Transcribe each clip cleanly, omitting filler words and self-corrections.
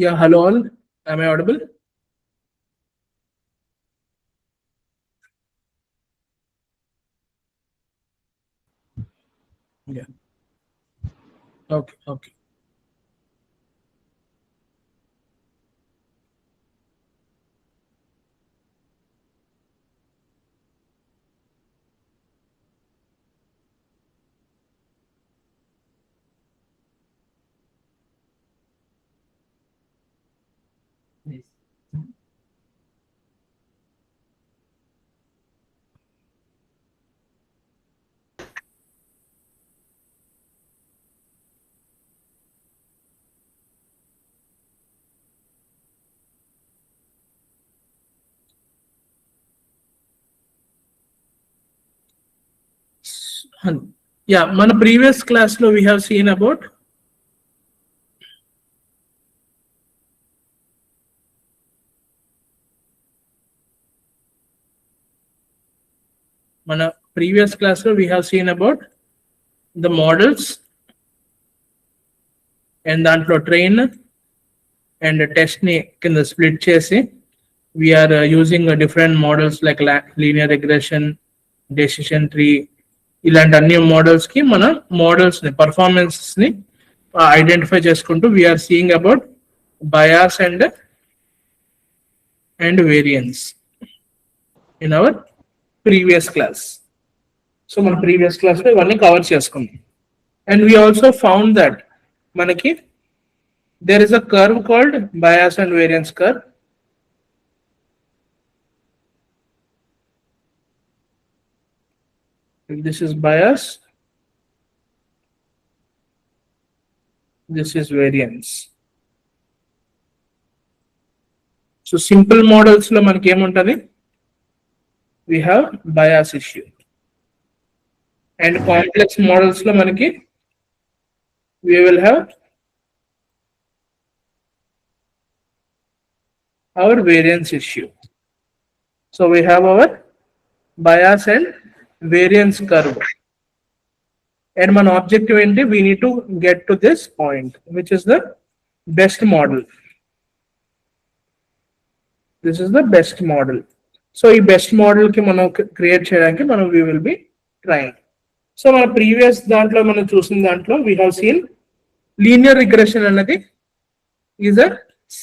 Yeah, hello all. Am I audible? Yeah. Okay. Okay. Yeah, మన previous class లో we have seen about మన previous class లో we have seen about the models and దాంట్లో train and test ని కింద split చేసి we are using different models like linear regression, decision tree ఇలాంటి అన్ని మోడల్స్ కి మన మోడల్స్ ని పర్ఫార్మెన్స్ ని ఐడెంటిఫై చేసుకుంటూ we're seeing about bias and variance in our previous class. So మన ప్రీవియస్ క్లాస్ లో ఇవన్నీ కవర్ చేసుకున్నాం. And we also found that మనకి there is a curve called bias and variance curve. This is bias, this is variance. So simple models lo manaki em untadi, we have bias issue, and complex models lo manaki we will have our variance issue. So we have our bias and variance curve, and మన objective ఏంటి, we need to get to this point which is the best model. This is the best model. So ఈ best model కి మనం create చేయడానికి మనం we will be trying. So మన previous దాంట్లో మనం చూసిన దాంట్లో we have seen linear regression అన్నది is a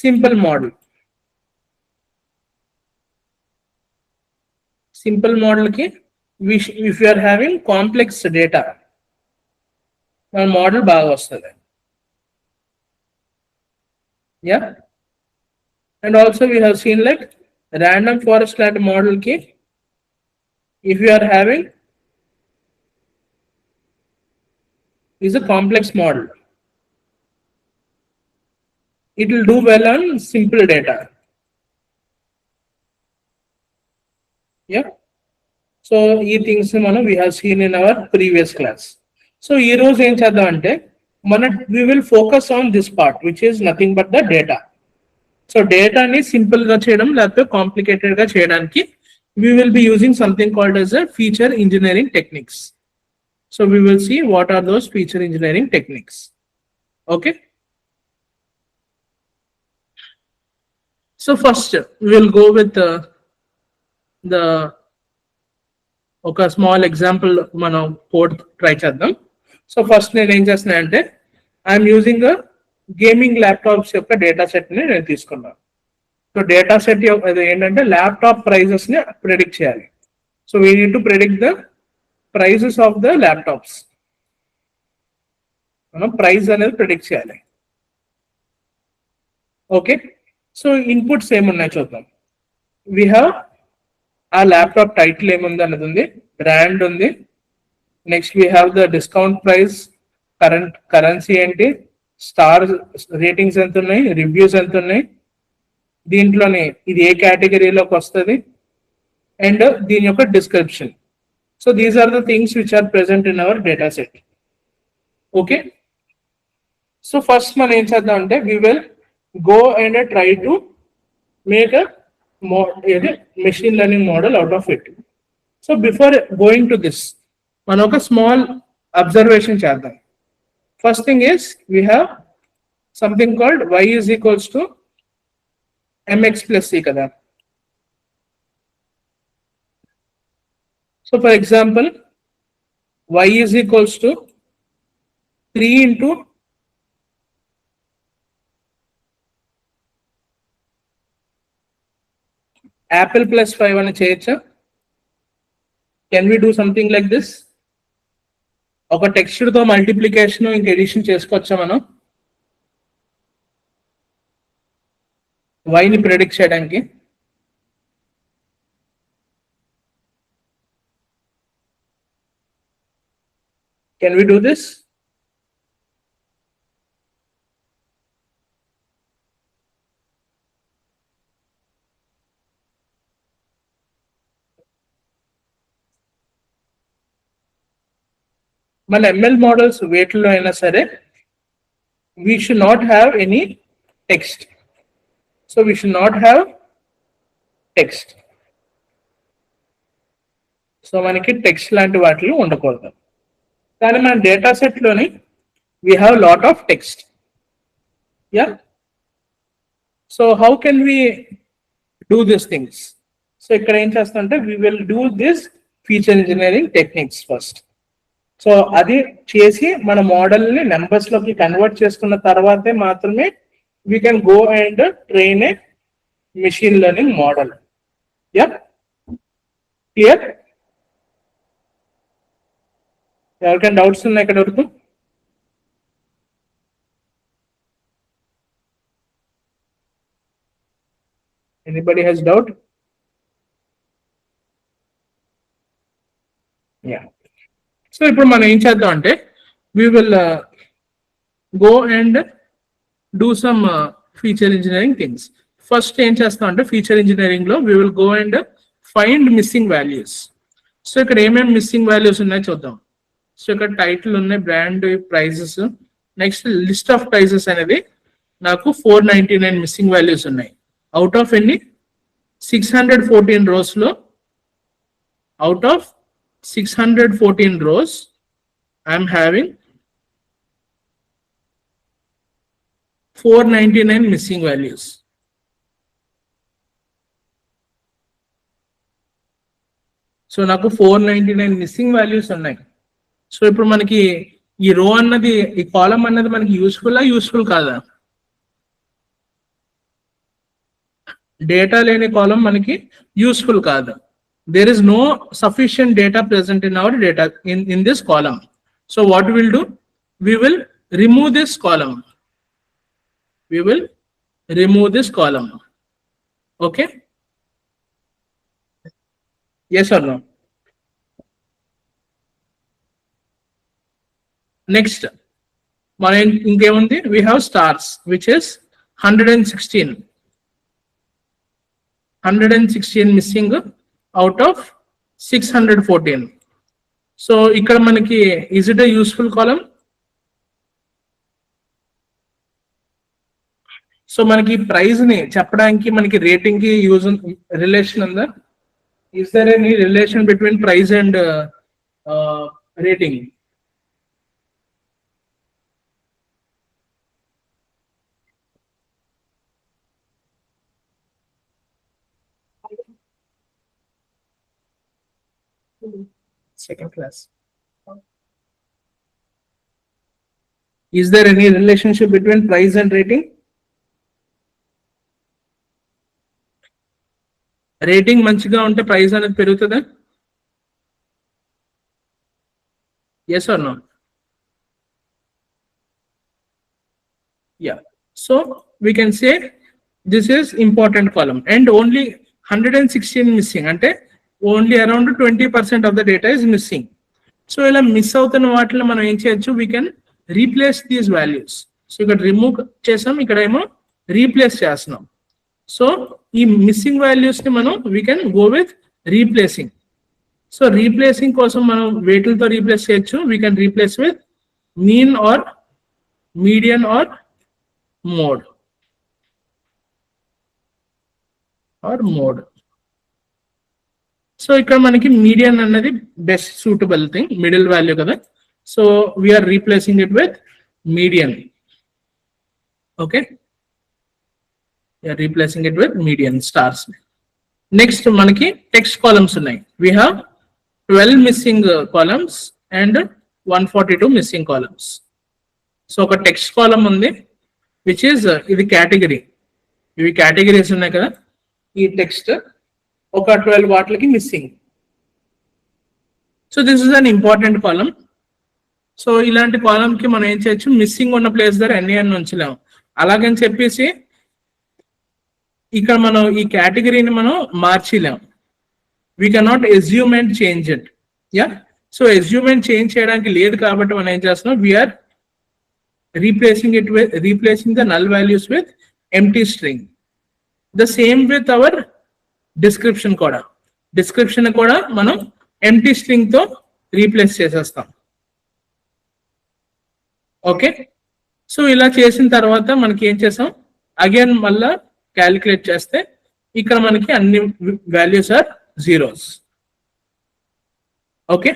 simple model. Simple model కి if you are having complex data మన మోడల్ బాగా వస్తుంది. Yeah, and also we have seen like random forest లాంటి మోడల్ కి if you are having is a complex model, it will do well on simple data. Yeah, so ఈ things మనం we have seen in our previous class. So ఈ రోజు ఏం చేద్దాం అంటే we will focus on this part which is nothing but the data. So డేటాని simple గా చేయడం లేకపోతే కాంప్లికేటెడ్ గా చేయడానికి we will be using something called as a feature engineering techniques. So we will see what are those feature engineering techniques. Okay, so first we will go with the ఒక small example మనం code try చేద్దాం. So first నేను ఏం చేస్తున్నా అంటే I'm using gaming laptops యొక్క data set ని నేను తీసుకున్నాను. సో డేటా సెట్ ఏంటంటే ల్యాప్టాప్ ప్రైజెస్ ని ప్రెడిక్ట్ చేయాలి. So we need to predict the prices of the laptops. మనం ప్రైస్ అనేది ప్రెడిక్ట్ చేయాలి. ఓకే, సో ఇన్పుట్స్ ఏమున్నాయి చూద్దాం. We have a laptop title ఏముంది అన్నది ఉంది, బ్రాండ్ ఉంది, next we have the discount price, currency ఏంటి, స్టార్ రేటింగ్స్ ఎంత ఉన్నాయి, రివ్యూస్ ఎంత ఉన్నాయి, దీంట్లోనే ఇది ఏ కేటగిరీలోకి వస్తుంది, అండ్ దీని యొక్క description. So these are the things which are present in our data set. Okay, so first మనం ఏం చేద్దాం అంటే we will go and try to make a machine learning model out of it. So before going to this, మనం ఒక small observation చేద్దాం. First thing is we have something called y is equals to mx plus c kada. So for example, y is equals to 3 into apple plus 5 అని చేయొచ్చా? Can we do something like this? ఒక text తో multiplication ఇంకా edition చేసుకోవచ్చా మనం y ని predict చేయడానికి? Can we do this? మన ML మోడల్స్ వేటిలో అయినా సరే we should not have any text. So we should not have text. So మనకి టెక్స్ట్ లాంటి వాటిలో ఉండకూడదు. కానీ మన డేటా సెట్ లోని we have lot of text. Yeah. So how can we do these things? So ఇక్కడ ఏం చేస్తామంటే we will do this feature engineering techniques first. So అది చేసి మన మోడల్ ని నెంబర్స్ లోకి కన్వర్ట్ చేసుకున్న తర్వాతే మాత్రమే we can go and train a machine learning model. Yeah. Clear? ఎవరికైనా డౌట్స్ ఉన్నాయి ఇక్కడ వరకు? Anybody has doubt? Yeah. So ఇప్పుడు మనం ఏం చేద్దాం అంటే we will go and do some feature engineering things. First ఏం చేస్తాం అంటే ఫీచర్ ఇంజనీరింగ్ లో we will go and find missing values. So ఇక్కడ ఏమేమి మిస్సింగ్ వాల్యూస్ ఉన్నాయో చూద్దాం. సో ఇక్కడ టైటిల్ ఉన్నాయి, brand, prices, next list of prices అనేది నాకు 499 మిస్సింగ్ వాల్యూస్ ఉన్నాయి. అవుట్ ఆఫ్ ఎన్ని? 614 rows లో out of 614 rows I am having 499 missing values. So నాకు 499 మిస్సింగ్ వాల్యూస్ ఉన్నాయి. సో ఇప్పుడు మనకి ఈ రో అన్నది, ఈ కాలం అన్నది మనకి యూస్ఫుల్ కాదా? డేటా లేని కాలం మనకి యూస్ఫుల్ కాదు. There is no sufficient data present in our data in this column. So what we will do? We will remove this column. We will remove this column. Okay? Yes or no? Next, we have stars, which is 116. 116 missing out of 614. So ఇక్కడ మనకి is it a useful column? So మనకి price ని చెప్పడానికి మనకి rating కి use relation ఉందా? Is there any relation between price and rating? Second class. Is there any relationship between price and rating? Rating మంచిగా ఉంటే ప్రైస్ అనేది పెరుగుతుందా? Yes or no? Yeah. So we can say this is important column and only 116 missing అంటే only around 20% of the data is missing. So ఇలా miss అవుతున్న వాటిలో మనం ఏం చేయొచ్చు? We can replace these values. So ఇక్కడ రిమూవ్ చేసాం, ఇక్కడ ఏమో రీప్లేస్ చేస్తున్నాం. సో ఈ మిస్సింగ్ వాల్యూస్ ని మనం we can go with replacing. So replacing కోసం మనం వేటిలతో రీప్లేస్ చేయొచ్చు? We can replace with mean or median or mode. So ఇక్కడ మనకి మీడియన్ అన్నది best suitable thing, middle value కదా. So we're replacing it with median. Okay, replacing it with median stars. Next మనకి text columns ఉన్నాయి. We have 12 missing columns and 142 missing columns. So ఒక text column ఉంది which is ఇది category, ఇవి categories ఉన్నాయి కదా, ఈ టెక్స్ట్ ఒక 12 వాటికి missing. So this is an important column. So ఇలాంటి కాలమ్ కి మనం ఏం చేయొచ్చు, మిస్సింగ్ ఉన్న ప్లేస్ దగ్గర ఎన్ని ఉంచలేము. అలాగని చెప్పేసి ఇక్కడ మనం ఈ కేటగిరీని మనం మార్చలేం. We cannot assume and change it. Yeah, so assume and change చేయడానికి లేదు కాబట్టి మనం ఏం చేస్తున్నాం, we're replacing the null values with empty string. The same with our description కూడా. description కూడా మనం empty string తో రీప్లేస్ చేసేస్తాం. ఓకే, సో ఇలా చేసిన తర్వాత మనకి ఏం చేసాం, అగైన్ మళ్ళా క్యాలిక్యులేట్ చేస్తే ఇక్కడ మనకి అన్ని వాల్యూస్ ఆర్ జీరోస్. ఓకే,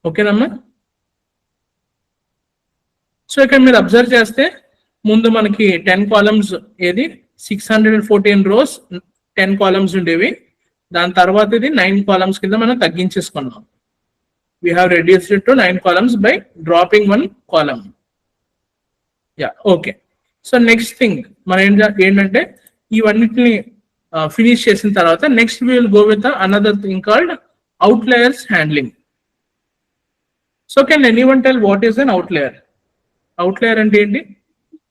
ఓకేనమ్మా. సో ఇక్కడ మీరు అబ్జర్వ్ చేస్తే ముందు మనకి 10 కాలమ్స్, ఏది 614 రోస్ 10 కాలమ్స్ ఉండేవి. దాని తర్వాత ఇది 9 కాలమ్స్ కింద మనం తగ్గించేసుకున్నాం. We have reduced it to 9 columns by dropping 1 column. Yeah, okay. So next thing మనం ఏంటంటే ఇవన్నిటిని ఫినిష్ చేసిన తర్వాత next we will go with another thing called outliers handling. So can anyone tell what is an outlier? Outlier అంటే ఏంటి?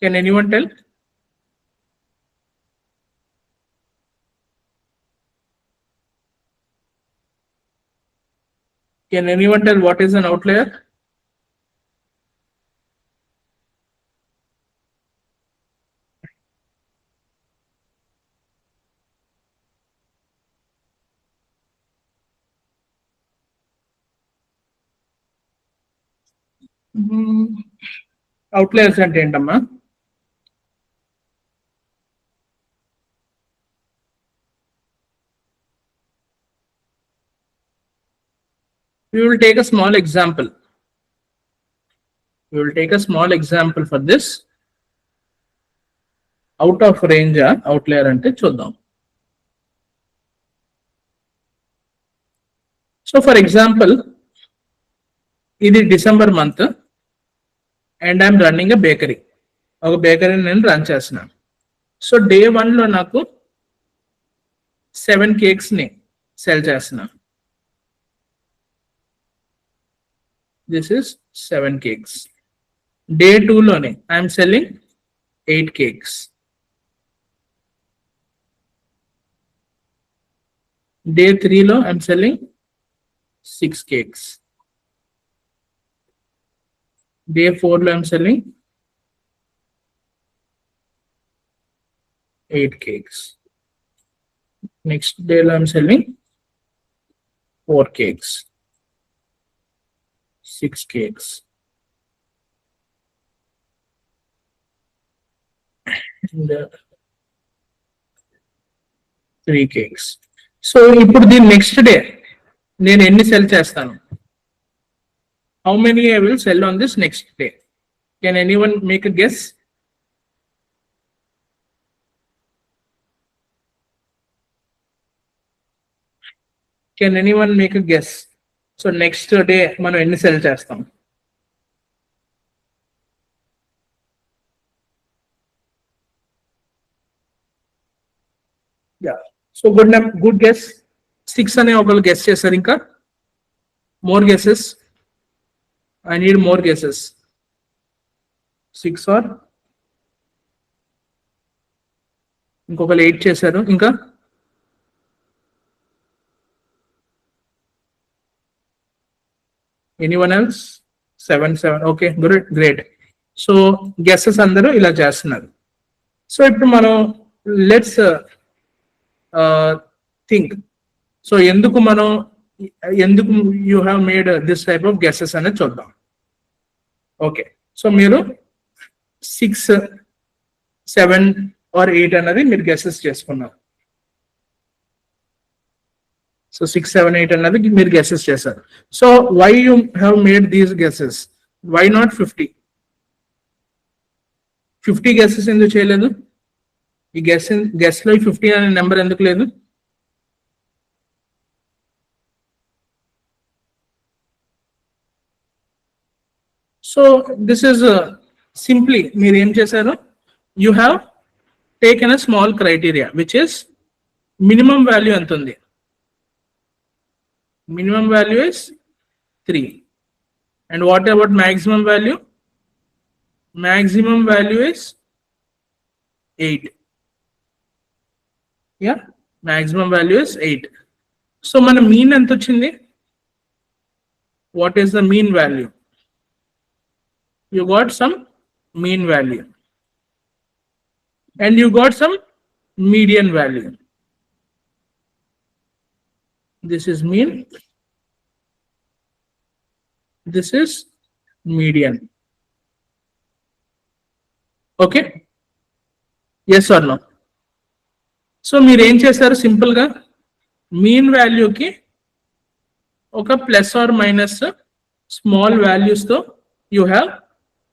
Can anyone tell? Can anyone tell what is an outlier? Outliers అంటే ఏంటమ్మా? We will take a small example. We will take a small example for this. Out of range outlier ante chuddam. So for example, ఇది December month and I am running a bakery. ఒక bakery నేను run చేస్తున్నాను. So day 1 లో నాకు 7 cakes ని cell చేస్తున్నాను. This is 7 cakes. Day 2 lone I am selling 8 cakes. Day 3 lo I am selling 6 cakes. Day 4 lo I am selling 8 cakes. Next day lo I am selling 4 cakes. 6 cakes. And 3 cakes. So ఇప్పుడు the next day నేను ఎన్ని cell చేస్తాను? How many I will sell on this next day? Can anyone make a guess? Can anyone make a guess? So next day మనం ఎన్ని cell చేస్తాం? Yeah, so good guess. 6 అనే ఒకళ్ళు guess చేశారు. ఇంకా more guesses. I need more guesses. 6 or ఇంకొకళ్ళు 8 చేశారు. ఇంకా anyone else? 7. Okay, great. So guesses అందరూ ఇలా చేస్తున్నారు. సో ఇప్పుడు మనం లెట్స్ థింక్. సో ఎందుకు you have made this type of guesses అనేది చూద్దాం. ఓకే, సో మీరు 6, 7 ఆర్ 8 అన్నది మీరు గెసెస్ చేసుకున్నారు. సో 6, 7, 8 అన్నది మీరు గెసెస్ చేశారు. So why you have made these guesses? Why not 50? 50 guesses ఎందుకు చేయలేదు? ఈ గెస్ లో 50 అనే నెంబర్ ఎందుకు లేదు? సో దిస్ ఇస్ సింప్లీ మీరు ఏం చేశారు? You have taken a small criteria which is minimum value ఎంత ఉంది? Minimum value is 3. And what about maximum value? Maximum value is 8. Yeah, maximum value is 8. So మన mean ఎంత వచ్చింది? What is the mean value? You got some mean value and you got some median value. This is mean, this is median. Okay, yes or no? So మీరు ఏం చేశారు? Simple గా mean వాల్యూకి ఒక plus or minus small values తో you have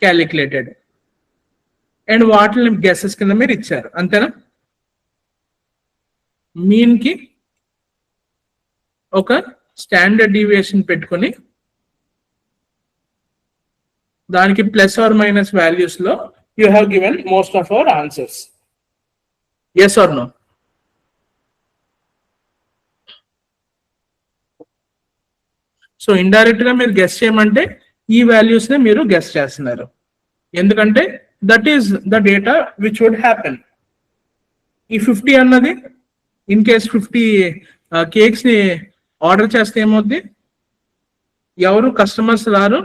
calculated and వాటిని guesses కింద మీరు ఇచ్చారు, అంతేనా? మీన్ కి ఒక స్టాండర్డ్ డీవియేషన్ పెట్టుకొని దానికి ప్లస్ ఆర్ మైనస్ వాల్యూస్ లో you have given most of our answers. Yes or no? So indirect గా మీరు గెస్ చేయమంటే ఈ వాల్యూస్ ని మీరు గెస్ చేస్తున్నారు, ఎందుకంటే that is the data which would happen. ఈ 50 అన్నది ఇన్ కేస్ 50 కేక్స్ ని ఆర్డర్ చేస్తే ఏమవుద్ది? ఎవరు కస్టమర్స్ రారు,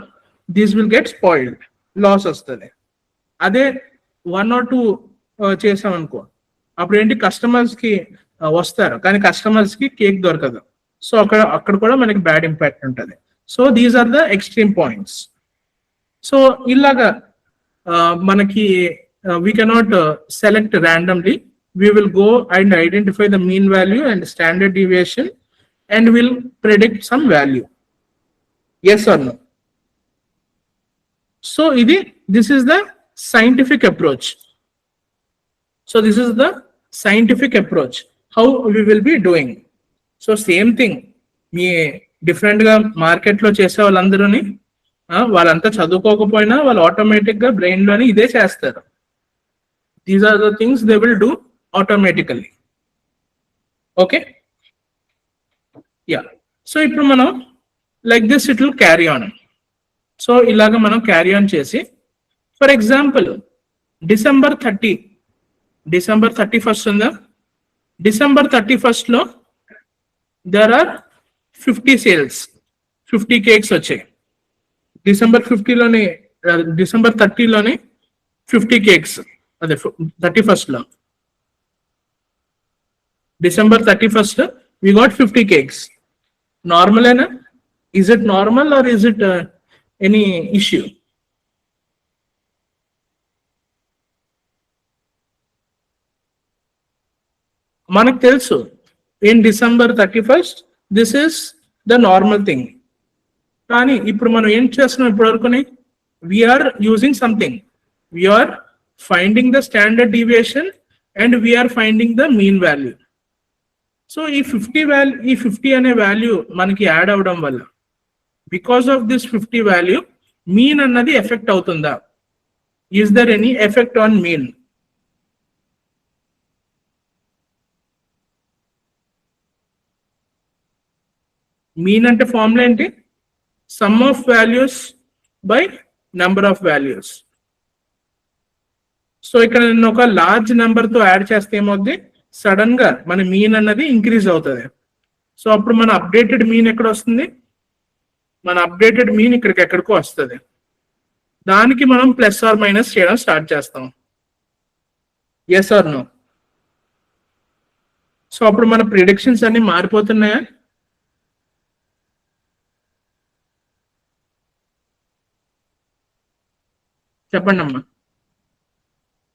these will get spoiled, loss వస్తుంది. అదే 1 or 2 చేసాం అనుకో, అప్పుడు ఏంటి, కస్టమర్స్ కి వస్తారు కానీ కస్టమర్స్ కి కేక్ దొరకదు. సో అక్కడ కూడా మనకి బ్యాడ్ ఇంపాక్ట్ ఉంటుంది. So these are the extreme points. So ఇలాగా మనకి we cannot select randomly. We will go and identify the mean value and standard deviation and will predict some value. Yes or no? So this is the scientific approach. So this is the scientific approach how we will be doing. So same thing me different గా market లో చేసే వాళ్ళందరూని వాళ్ళంతా చదువుకోకపోయినా వాళ్ళు automatic గా brain లోని ఇదే చేస్తారు. These are the things they will do automatically. Okay, yeah. So ఇప్పుడు మనం like this it will carry on. So ఇలాగా మనం క్యారీ ఆన్ చేసి, ఫర్ ఎగ్జాంపుల్ డిసెంబర్ 31st ఉందా? డిసెంబర్ 31st లో there are 50 సేల్స్, 50 కేక్స్ వచ్చాయి. డిసెంబర్ 30 లోని 50 cakes, అదే 31st లో, December 31st, we got 50 cakes. Normal hai na? Is it normal or is it any issue? Manak telsu in December 31st, this is the normal thing. Kani ippudu manu em chestunam ippudu varukoni, we are using something. We are finding the standard deviation and we are finding the mean value. So ఈ 50 అనే value మనకి add అవడం వల్ల, because of this 50 value mean అన్నది effect అవుతుందా? Is there any effect on mean? Mean అంటే formula ఏంటి? Sum of values by number of values. So ఇక్కడ నేను ఒక లార్జ్ నెంబర్ తో యాడ్ చేస్తే ఏమవుద్ది, సడన్ గా మన మీన్ అన్నది ఇంక్రీజ్ అవుతుంది. సో అప్పుడు మన అప్డేటెడ్ మీన్ ఎక్కడ వస్తుంది? మన అప్డేటెడ్ మీన్ ఎక్కడికో వస్తుంది. దానికి మనం ప్లస్ ఆర్ మైనస్ చేయడం స్టార్ట్ చేస్తాం. Yes or no? సో అప్పుడు మన ప్రిడిక్షన్స్ అన్ని మారిపోతున్నాయా? చెప్పండి అమ్మా.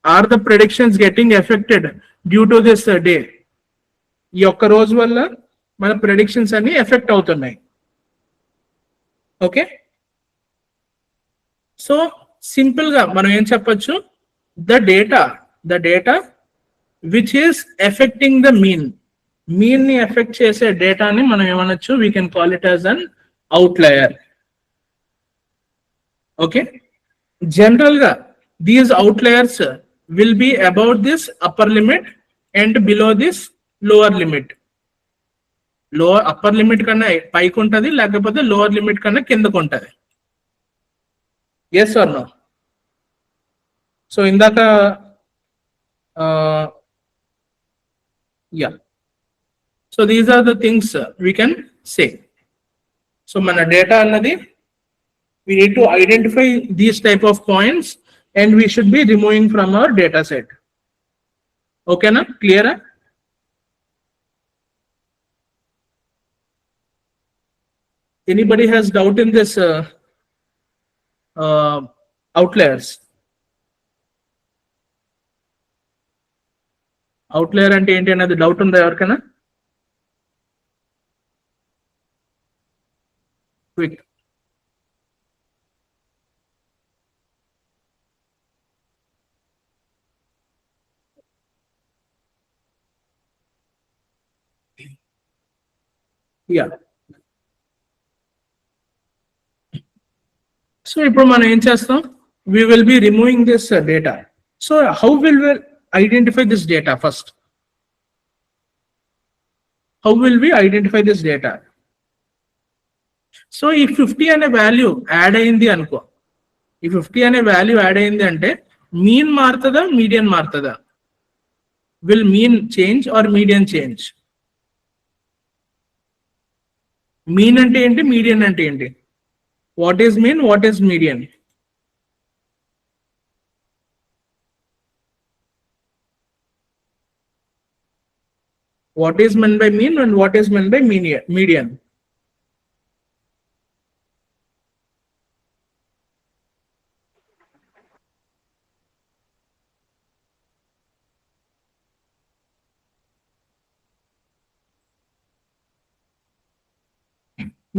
Are the predictions getting affected due to this day? ఈ ఒక్క రోజు వల్ల మన ప్రెడిక్షన్స్ అన్ని ఎఫెక్ట్ అవుతున్నాయి. ఓకే, సో సింపుల్ గా మనం ఏం చెప్పొచ్చు, the data which is affecting the mean ని ఎఫెక్ట్ చేసే డేటాని మనం ఏమనొచ్చు, we can call it as an outlier. Okay, general గా these outliers will be about this upper limit and below this lower limit. Upper limit కన్నా పైకి ఉంటుంది, లేకపోతే లోవర్ లిమిట్ కన్నా కిందకు ఉంటుంది. Yes or no? సో ఇందాక yeah, so these are the things we can say. So మన data అన్నది we need to identify these type of points and we should be removing from our data set. Okay na, clear? Anybody has doubt in this outliers? Outlier ante enti anadi doubt unda evarkana? Quick. Yeah. So ఇప్పుడు మనం ఏం చేస్తాం, we will be removing this data. So how will we identify this data first? How will we identify this data? So ఈ 50 అనే value add అయింది అనుకో, ఈ 50 అనే వాల్యూ యాడ్ అయింది అంటే మీన్ మారుతుందా, మీడియన్ మారుతుందా? Will mean change or median change? Mean అంటే ఏంటి, మీడియన్ అంటే ఏంటి? What is mean, what is median? What is meant by mean and what is meant by median?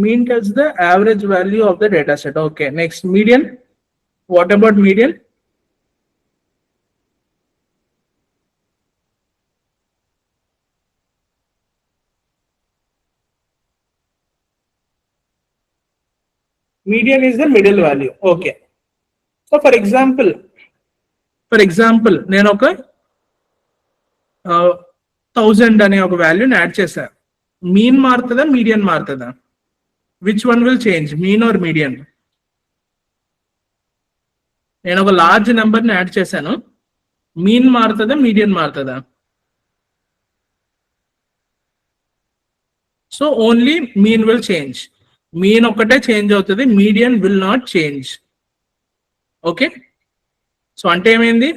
Mean tells the average value of the data set. Okay, next median. What about median? Median is the middle value. Okay. So for example, నేను ఒక 1000 అనే ఒక వాల్యూని add చేశా. Mean మారుతుందా, median మారుతుందా? Which one will change, mean or median? నేను ఒక లార్జ్ నెంబర్ని యాడ్ చేశాను, మీన్ మారుతుందా, మీడియన్ మారుతుందా? So only mean will change. Mean ఒక్కటే చేంజ్ అవుతుంది, median will not change. Okay, so అంటే ఏమైంది,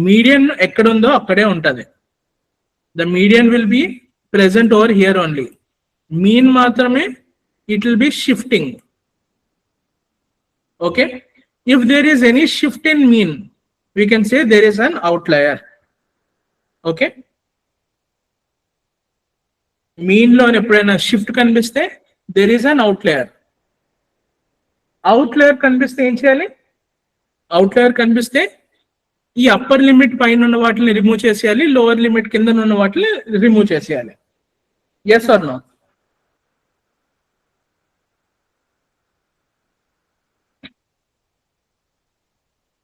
మీడియన్ ఎక్కడుందో అక్కడే ఉంటుంది. The median will be present over here only. Mean మాత్రమే it will be shifting. Okay, if there is any shift in mean, we can say there is an outlier. Okay, mean lo eppudaina shift kanipiste there is an outlier. Outlier kanipiste em cheyali, outlier kanipiste ఈ upper limit పైన ఉన్న వాటిని remove చేసేయాలి, lower limit కింద ఉన్న వాటిని remove చేసేయాలి. yes or no?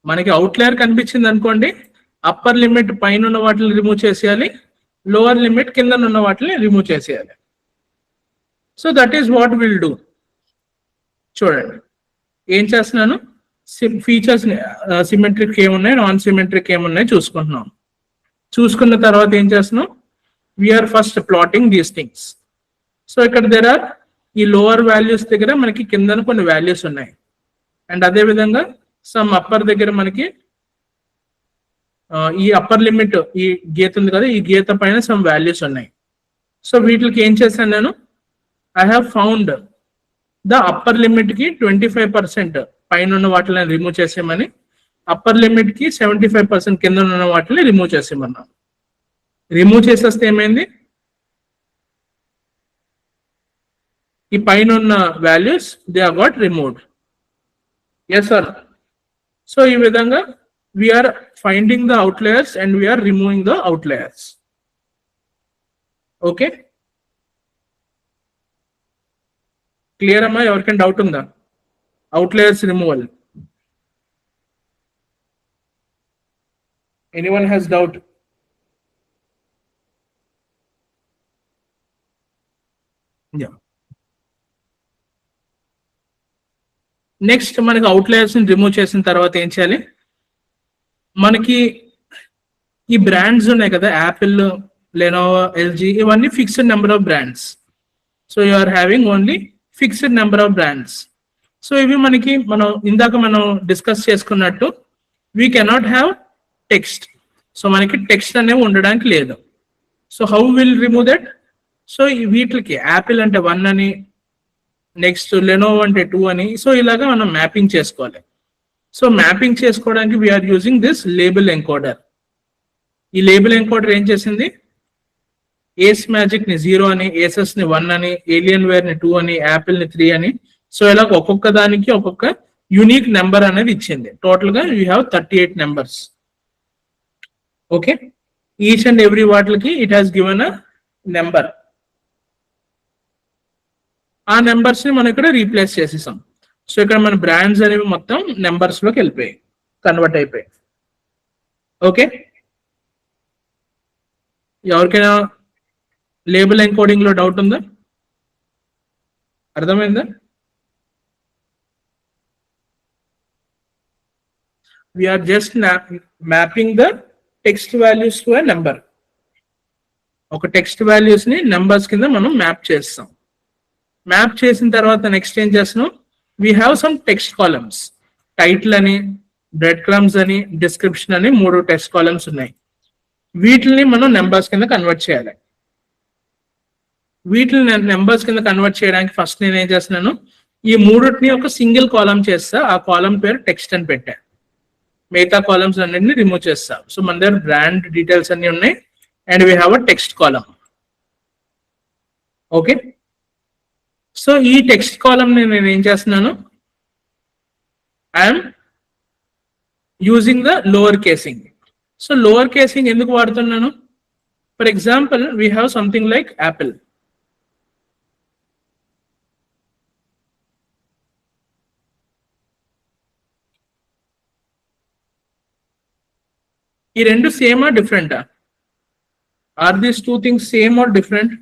మనకి అవుట్లయర్ కనిపించింది అనుకోండి, అప్పర్ లిమిట్ పైన ఉన్న వాటిని రిమూవ్ చేసేయాలి, లోవర్ లిమిట్ కింద ఉన్న వాటిని రిమూవ్ చేసేయాలి. So that is what will do. చూడండి ఏం చేస్తున్నాను, ఫీచర్స్ సిమెట్రిక్ ఏమున్నాయి, నాన్ సిమెట్రిక్ ఏమున్నాయి చూసుకుంటున్నాం. చూసుకున్న తర్వాత ఏం చేస్తున్నాం, we are first plotting these things. So ఇక్కడ దేర్ ఆర్ ఈ లోవర్ వాల్యూస్ దగ్గర మనకి కింద కొన్ని వాల్యూస్ ఉన్నాయి, అండ్ అదే విధంగా సమ్ అప్పర్ దగ్గర మనకి ఈ అప్పర్ లిమిట్ ఈ గీత ఉంది కదా, ఈ గీత పైన సమ్ వాల్యూస్ ఉన్నాయి. సో వీటికి ఏం చేశాను నేను, I have found the upper limit కి 25% పైన ఉన్న వాటిని రిమూవ్ చేసేయమని, అప్పర్ లిమిట్ కి 75% కింద ఉన్న వాటిని రిమూవ్ చేసేమన్నాం. రిమూవ్ చేసేస్తే ఏమైంది, ఈ పైన ఉన్న values they are got removed. Yes sir. So ఈ విధంగా we are finding the outliers and we are removing the outliers. Okay, clear అమ్మా? ఎవరికైనా డౌట్ ఉందా? Outliers removal. Anyone has doubt? Next మనకి అవుట్లయర్స్ ని రిమూవ్ చేసిన తర్వాత ఏం చేయాలి, మనకి ఈ బ్రాండ్స్ ఉన్నాయి కదా, యాపిల్, లెనోవో, ఎల్జీ, ఇవన్నీ fixed number of brands. So you are having only fixed number of brands. So ఇవి మనకి ఇందాక మనం డిస్కస్ చేసుకున్నట్టు we cannot have text. So మనకి టెక్స్ట్ అనేవి ఉండడానికి లేదు. So how will remove that? So వీటికి యాపిల్ అంటే 1 అని, నెక్స్ట్ లెనోవో అంటే 2 అని, సో ఇలాగా మనం మ్యాపింగ్ చేసుకోవాలి. సో మ్యాపింగ్ చేసుకోవడానికి వీఆర్ యూజింగ్ దిస్ లేబుల్ ఎంకోడర్. ఈ లేబుల్ ఎంకోడర్ ఏం చేసింది, ఏస్ మ్యాజిక్ ని 0 అని, ఏసెస్ ని 1 అని, ఏలియన్ వేర్ ని 2 అని, యాపిల్ ని 3 అని, సో ఇలా ఒక్కొక్క దానికి ఒక్కొక్క యూనిక్ నెంబర్ అనేది ఇచ్చింది. టోటల్ గా you have 38 numbers. Okay, each and every వాటికి it has given a number. ఆ నెంబర్స్ ని మనం ఇక్కడ రీప్లేస్ చేసేసాం. సో ఇక్కడ మన బ్రాండ్స్ అనేవి మొత్తం నెంబర్స్ లోకి వెళ్ళిపోయాయి, కన్వర్ట్ అయిపోయాయి. ఓకే, ఎవరికైనా లేబుల్ ఎన్కోడింగ్ లో డౌట్ ఉందా? అర్థమైందా? We are just mapping the text values to a number. ఒక టెక్స్ట్ వాల్యూస్ ని నెంబర్స్ కింద మనం మ్యాప్ చేస్తాం. మ్యాప్ చేసిన తర్వాత నెక్స్ట్ ఏం చేస్తున్నాం, we have some text columns. Title అని, బ్రెడ్ క్రమ్స్ అని, డిస్క్రిప్షన్ అని 3 టెక్స్ట్ కాలమ్స్ ఉన్నాయి. వీటిని మనం నెంబర్స్ కింద కన్వర్ట్ చేయాలి. వీటిని నెంబర్స్ కింద కన్వర్ట్ చేయడానికి ఫస్ట్ నేను ఏం చేస్తున్నాను, ఈ 3ని ఒక సింగిల్ కాలమ్ చేస్తా. ఆ కాలమ్ పేరు టెక్స్ట్ అని పెట్టా. మిగతా కాలమ్స్ అన్నింటిని రిమూవ్ చేస్తా. సో మన దగ్గర బ్రాండ్ డీటెయిల్స్ అన్ని ఉన్నాయి and we have a text column. Okay, so ఈ టెక్స్ట్ కాలమ్ ని నేను ఏం చేస్తున్నాను, I'm using the lower casing. So lower casing ఎందుకు వాడుతున్నాను, for example we have something like apple. ఈ రెండు సేమా డిఫరెంటా? Are these 2 things same or different?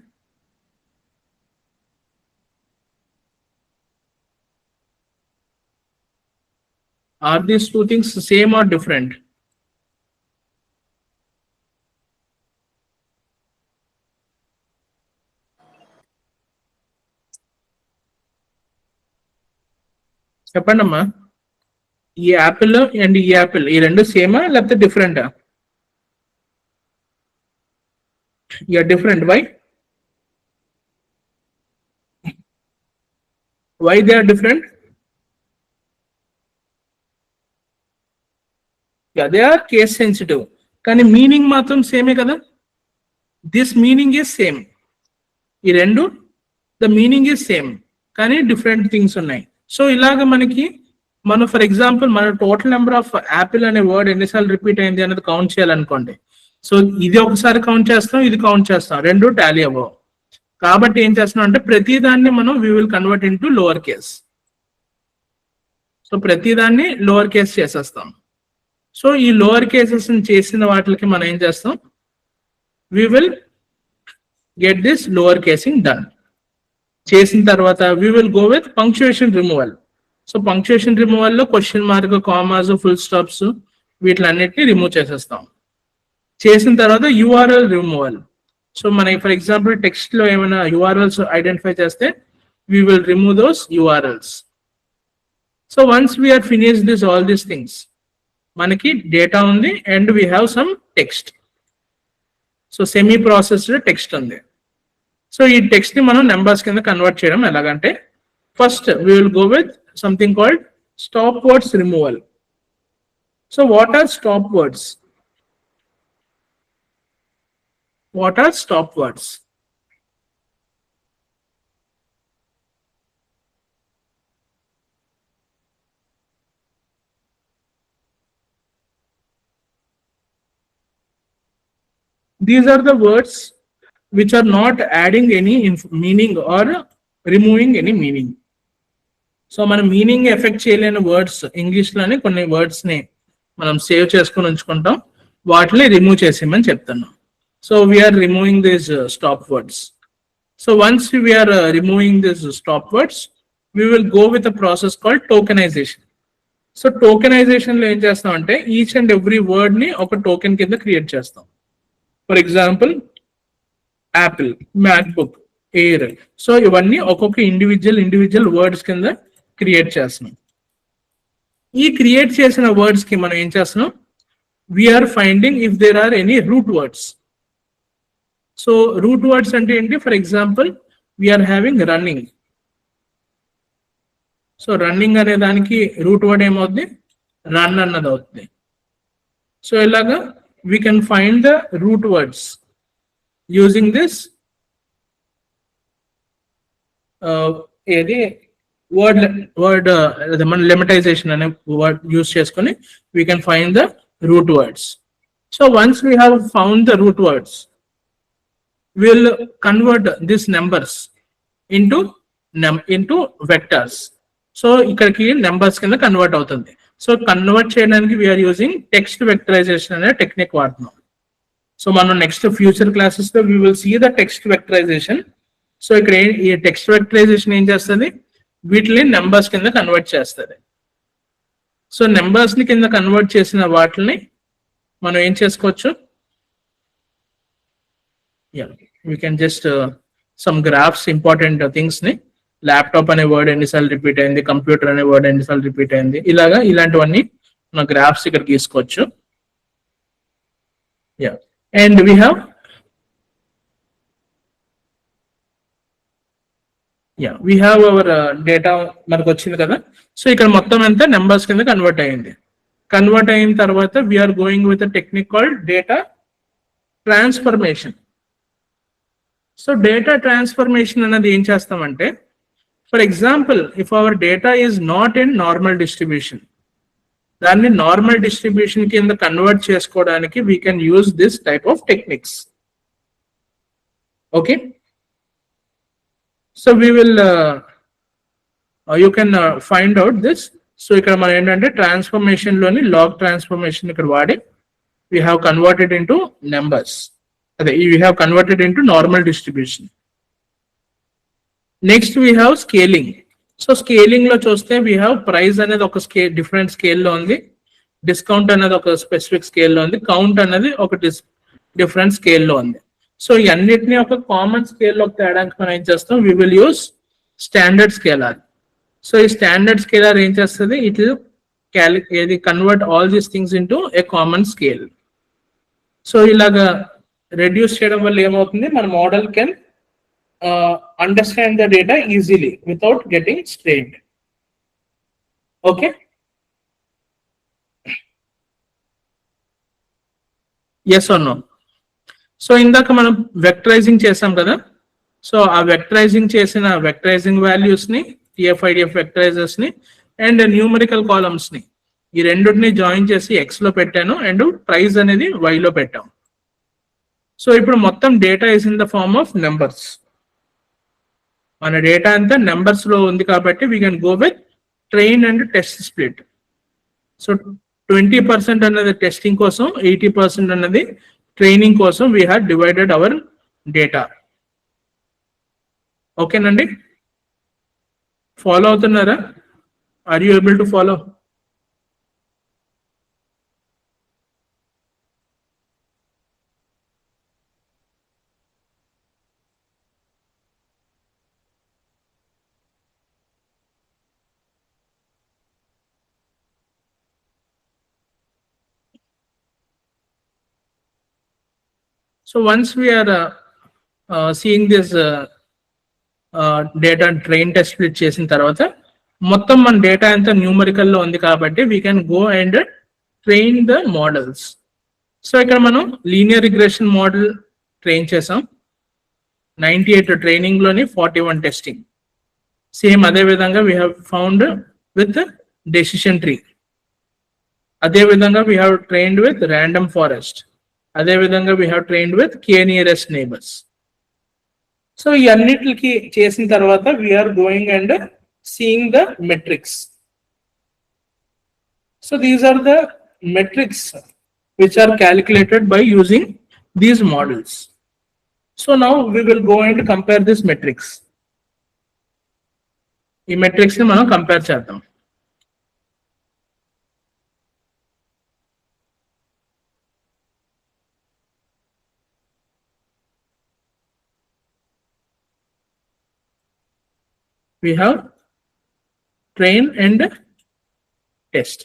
Are these 2 things same or different? చెప్పండమ్మా, ఈ యాపిల్ అండ్ ఈ యాపిల్ ఈ రెండు సేమా లేకపోతే డిఫరెంటా? Different. Why they are different? They are case sensitive, కానీ మీనింగ్ మాత్రం సేమే కదా. This meaning is same. ఈ రెండు ద మీనింగ్ ఈజ్ సేమ్ కానీ డిఫరెంట్ థింగ్స్ ఉన్నాయి. సో ఇలాగ మనం ఫర్ ఎగ్జాంపుల్ మన టోటల్ నెంబర్ ఆఫ్ యాపిల్ అనే వర్డ్ ఎన్నిసార్లు రిపీట్ అయింది అనేది కౌంట్ చేయాలనుకోండి. సో ఇది ఒకసారి కౌంట్ చేస్తాం, ఇది కౌంట్ చేస్తాం, రెండు టాలీ అవ్వవు. కాబట్టి ఏం చేస్తున్నాం అంటే ప్రతి దాన్ని మనం we will convert into lower case. So ప్రతి దాన్ని లోవర్ కేస్ చేసేస్తాం. సో ఈ లోవర్ కేసెస్ చేసిన వాటికి మనం ఏం చేస్తాం, we will get this lower casing done. చేసిన తర్వాత we will go with punctuation removal. So punctuation removal లో question mark, commas, full stops వీటిలన్నిటిని రిమూవ్ చేసేస్తాం. చేసిన తర్వాత యూఆర్ఎల్ రిమూవల్. సో మనకి ఫర్ ఎగ్జాంపుల్ టెక్స్ట్ లో ఏమైనా యూఆర్ఎల్స్ ఐడెంటిఫై చేస్తే we will remove those URLs. So once we are finish this all these things, మనకి డేటా ఉంది and we have some text. So semi processed text ఉంది. So ఈ text ని మనం నెంబర్స్ కింద కన్వర్ట్ చేయడం ఎలాగంటే, first we will go with something called stop words removal. So what are stop words? What are stop words? These are the words which are not adding any meaning or removing any meaning. So మన meaning effect చేయలేని words English లోనే కొన్ని words ని మనం save చేసుకుని ఉంచుకుంటాం, వాటిని remove చేసేయమని చెప్తున్నాం. So we are removing this stop words. So once we are removing this stop words, we will go with a process called tokenisation. So tokenisation లో ఏం చేస్తాం అంటే ఈచ్ అండ్ ఎవ్రీ వర్డ్ ని ఒక టోకెన్ కింద క్రియేట్ చేస్తాం. For example Apple, MacBook, air. So ఇవన్నీ ఒక్కొక్క ఇండివిజువల్ వర్డ్స్ కింద క్రియేట్ చేస్తున్నాం. ఈ క్రియేట్ చేసిన వర్డ్స్ కి మనం ఏం చేస్తున్నాం, we are finding if there are any root words. So root words అంటే ఏంటి? For example we are having running. So running అనే దానికి రూట్ వర్డ్ ఏమవుతుంది? రన్ అన్నది అవుతుంది. సో ఇలాగా we can find the root words using this ఏది వర్డ్ మన లిమిటైజేషన్ అనే వర్డ్ యూస్ చేసుకొని we can find the root words. So once we have found the root words, will convert this numbers into vectors. So ఇక్కడికి numbers కింద convert అవుతుంది. So convert చేయడానికి we're using text vectorization అనే technique వాడుతున్నాం. So మనం next future classes లో we will see the text vectorization. So ఇక్కడ ఈ టెక్స్ట్ వెక్టరైజేషన్ ఏం చేస్తుంది? వీటిని నెంబర్స్ కింద కన్వర్ట్ చేస్తుంది. సో నెంబర్స్ ని కింద కన్వర్ట్ చేసిన వాటిని మనం ఏం చేసుకోవచ్చు? We can just some graphs, important things ని, ల్యాప్టాప్ అనే వర్డ్ ఎన్నిసార్లు రిపీట్ అయింది, కంప్యూటర్ అనే వర్డ్ ఎన్నిసార్లు రిపీట్ అయింది, ఇలాంటివన్నీ మన గ్రాఫ్స్ ఇక్కడ గీసుకోవచ్చు. And we have we have our data మనకు వచ్చింది కదా. సో ఇక్కడ మొత్తం అంతా నెంబర్స్ కింద కన్వర్ట్ అయింది. కన్వర్ట్ అయిన తర్వాత we're going with technique called data transformation. So data transformation అనేది ఏం చేస్తామంటే, for example if our data is not in normal distribution, దాన్ని నార్మల్ డిస్ట్రిబ్యూషన్ కింద కన్వర్ట్ చేసుకోవడానికి we can use this type of techniques. Okay, so we will you can find out this. So ఇక్కడ మనం ఏంటంటే transformation లోని log transformation ఇక్కడ వాడి we have converted into numbers, అదే we have converted into normal distribution. Next we have scaling. So scaling లో చూస్తే we have price అనేది ఒక డిఫరెంట్ స్కేల్లో ఉంది, డిస్కౌంట్ అనేది ఒక స్పెసిఫిక్ స్కేల్లో ఉంది, కౌంట్ అనేది ఒక డిఫరెంట్ స్కేల్లో ఉంది. సో ఈ అన్నిటిని ఒక కామన్ స్కేల్లోకి తేడానికి మనం ఏం చేస్తాం? We will use standard scaler. So ఈ స్టాండర్డ్ స్కేలర్ ఏం చేస్తుంది? It will convert all these things into a common scale. So ఇలాగా రెడ్యూస్ చేయడం వల్ల ఏమవుతుంది? మన model can understand the data easily without getting strained. Okay, yes or no? So ఇందాక మనం వెక్టరైజింగ్ చేసాం కదా. సో ఆ వెక్టరైజింగ్ చేసిన వెక్టరైజింగ్ వాల్యూస్ ని, TF-IDF వెక్టరైజర్స్ ని అండ్ న్యూమరికల్ కాలమ్స్ ని, ఈ రెండుని జాయిన్ చేసి ఎక్స్ లో పెట్టాను అండ్ ప్రైస్ అనేది వై లో పెట్టాం. సో ఇప్పుడు మొత్తం data is in the form of numbers. మన డేటా అంతా నెంబర్స్ లో ఉంది కాబట్టి we can go with train and test split. So 20% అన్నది టెస్టింగ్ కోసం, 80% అన్నది ట్రైనింగ్ కోసం we have divided our data. ఓకేనండి, ఫాలో అవుతున్నారా? Are you able to follow? So once we are seeing this data train test split చేసిన తర్వాత మొత్తం మన డేటా అంతా న్యూమరికల్ లో ఉంది కాబట్టి we can go and train the models. So ఇక్కడ మనం లీనియర్ రిగ్రెషన్ మోడల్ ట్రైన్ చేసాం. 98 ట్రైనింగ్ లోని 41 టెస్టింగ్. సేమ్ అదే విధంగా we have found with decision tree. అదే విధంగా we have trained with random forest. అదే విధంగా we have trained with k nearest neighbors. So ఈ అన్నిటికి చేసిన తర్వాత we are going and seeing the metrics. So these are the metrics which are calculated by using these models. So now we will go and compare this metrics. ఈ metrics ని మనం compare చేద్దాం. We have train and test.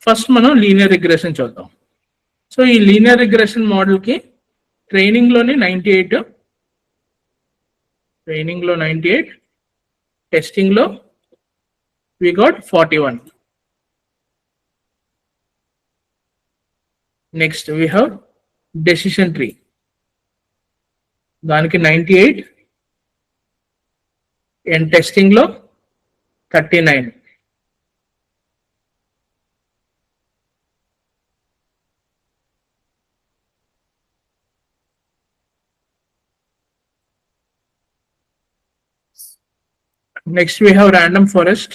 First మనం linear regression చూద్దాం. So ఈ linear regression model కి training లోని 98, training లో 98, టెస్టింగ్ లో we got 41. Next we have decision tree. దానికి 98 and టెస్టింగ్ లో 39. Next we have random forest,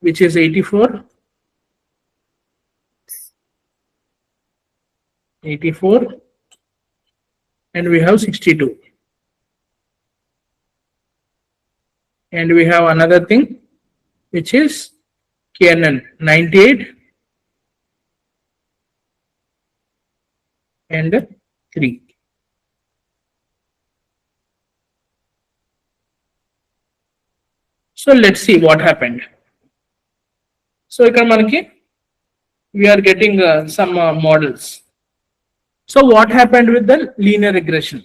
which is 84, 84, and we have 62. And we have another thing which is KNN 98 and 3. So let's see what happened. So ఇక్కడ మనకి we are getting some models. So what happened with the linear regression?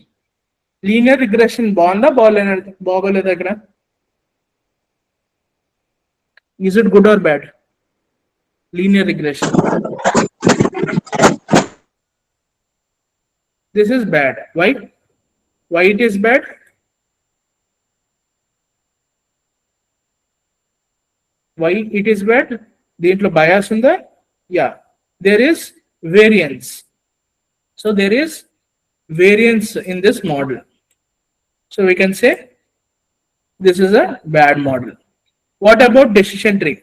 Linear regression బాగోలేదా ఇక్కడ? Is it good or bad? Linear regression. This is bad. Why? Why it is bad? Why it is bad? దీంట్లో bias ఉందా? Yeah, there is variance. So there is variance in this model. So we can say this is a bad model. What about decision tree?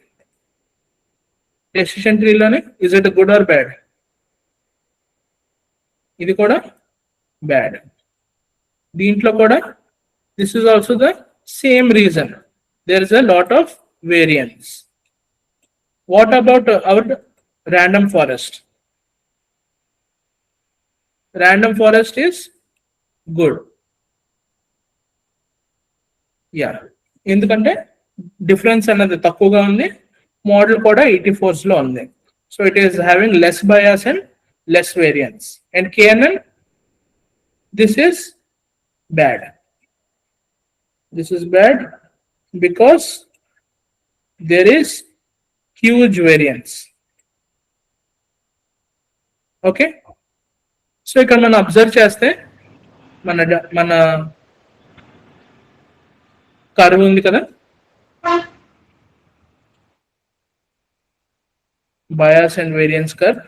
Decision tree లోనే is it good or bad? ఇది కూడా bad. దీంట్లో కూడా this is also the same reason. There is a lot of variance. What about our random forest? Random forest is good. Yeah, ఎందుకంటే difference అనేది తక్కువగా ఉంది, model కూడా 84s లో ఉంది. So it is having less bias and less variance. And KNN, this is bad. This is bad because there is huge variance. Okay, so ఇక్కడ మనం observe చేస్తే మన కర్వ్ ఉంది కదా, bias and variance curve.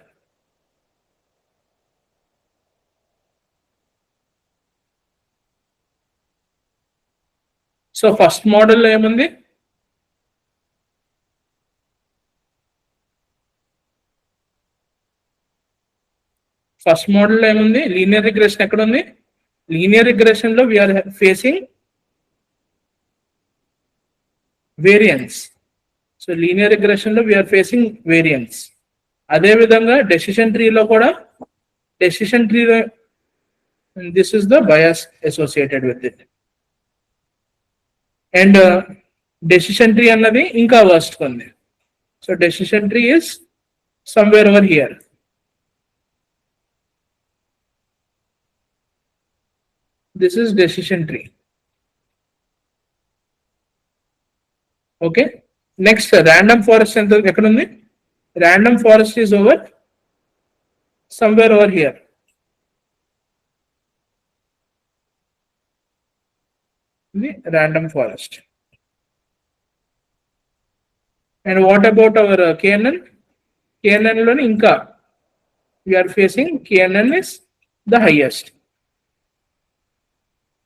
So first model ఏముంది? First model ఏముంది? Linear regression ఎక్కడ ఉంది? లీనియర్ రిగ్రెషన్ లో we're facing variance. So linear regression లో వీఆర్ ఫేసింగ్ వేరియన్స్. అదే విధంగా డెసిషన్ ట్రీలో కూడా, డెసిషన్ ట్రీలో this is the bias associated with it. And decision tree అన్నది ఇంకా వర్స్ట్ ఉంది. So decision tree is somewhere over here. This is decision tree. Okay. Next, random forest ఎంత ఎక్కడ ఉంది? Random forest is over somewhere over here. The random forest. And what about our KNN? KNN lo inka we are facing KNN is the highest.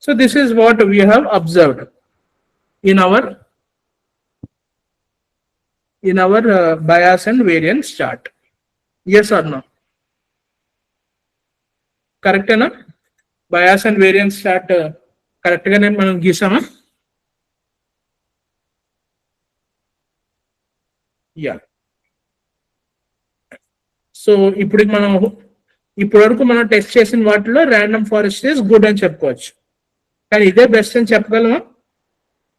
So this is what we have observed in our bias and variance chart. Yes or no? Correct enough? Bias and variance chart correct ga ne manam gisama? Yeah. So ఇప్పటి వరకు మనం test చేసిన వాటిలో random forest is good అని చెప్పుకోవచ్చు, కానీ ఇదే best అని చెప్పగలమా?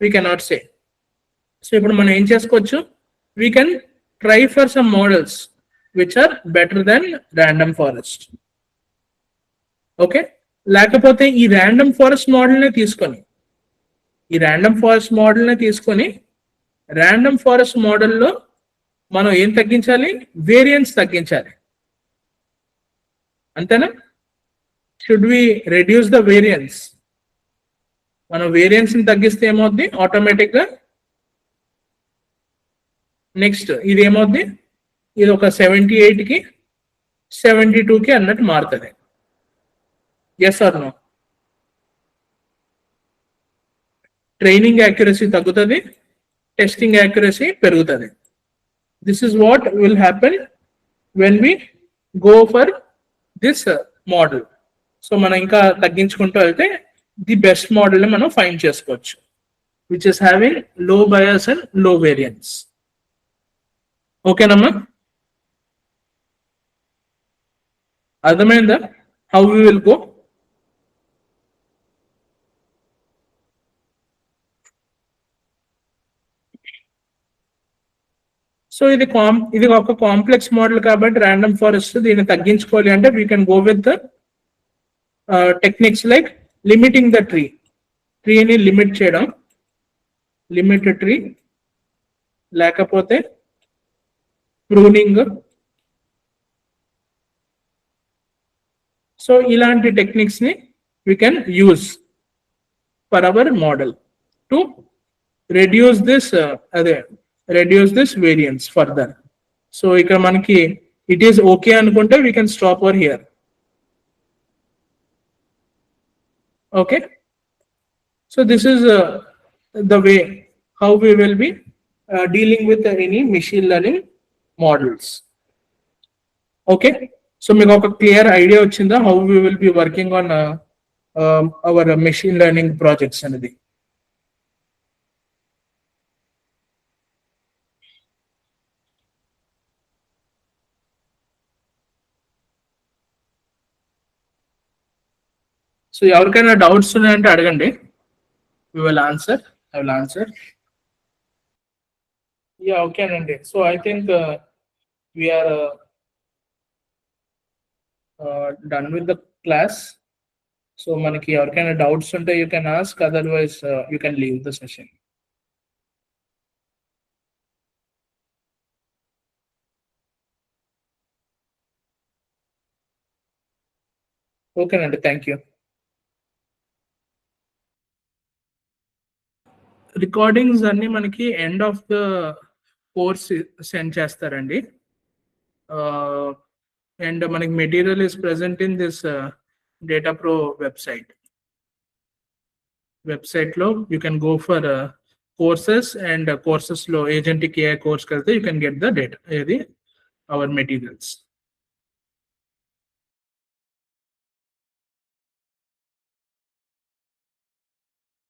We cannot say. సో ఇప్పుడు మనం ఏం చేసుకోవచ్చు, we can try for some models which are better than random forest. Okay, లేకపోతే ఈ ర్యాండమ్ ఫారెస్ట్ మోడల్నే తీసుకొని ర్యాండమ్ ఫారెస్ట్ మోడల్లో మనం ఏం తగ్గించాలి? వేరియన్స్ తగ్గించాలి, అంతేనా? Should we reduce the variance? మనం వేరియన్స్ ని తగ్గిస్తే ఏమవుద్ది ఆటోమేటిక్ గా? నెక్స్ట్ ఇది ఏమవుద్ది, ఇది ఒక 78 కి 72 కి అన్నట్టు మారుతుంది. Yes or no? Training accuracy తగ్గుతుంది, టెస్టింగ్ యాక్యురసీ పెరుగుతుంది. This is what will happen when we go for this model. So మనం ఇంకా తగ్గించుకుంటూ వెళ్తే ది బెస్ట్ మోడల్ ని మనం ఫైండ్ చేసుకోవచ్చు, which is having low bias and low variance. ఓకేనమ్మా? అర్థమైందా how we will go? So ఇది ఒక కాంప్లెక్స్ మోడల్ కాబట్టి ర్యాండమ్ ఫారెస్ట్ దీన్ని తగ్గించుకోవాలి అంటే we can go with the techniques like limiting the ట్రీని లిమిట్ చేయడం, లిమిట్ ట్రీ, లేకపోతే ప్రూనింగ్. సో ఇలాంటి టెక్నిక్స్ ని we can use for our model to reduce this variance further. So ఇక్కడ మనకి ఇట్ ఈస్ ఓకే అనుకుంటే we can stop over here. Okay, so this is the way how we will be dealing with any machine learning models. Okay, so మీకు ఒక clear idea వచ్చిందా how we will be working on hour machine learning projects అనేది? So ఎవరికైనా doubts ఉన్నాయంటే అడగండి, we will answer. I will answer. Yeah, okay అండి. So I think we are done with the class. So మనకి ఎవరికైనా doubts ఉంటే you can ask, otherwise you can leave the session. Okay అండి, thank you. Recordings అన్ని మనకి end of the course send చేస్తారండి. And మనకి material is present in this Data Pro website లో you can go for courses, and courses లో agentic AI course కలితే you can get the data, ఇది our materials.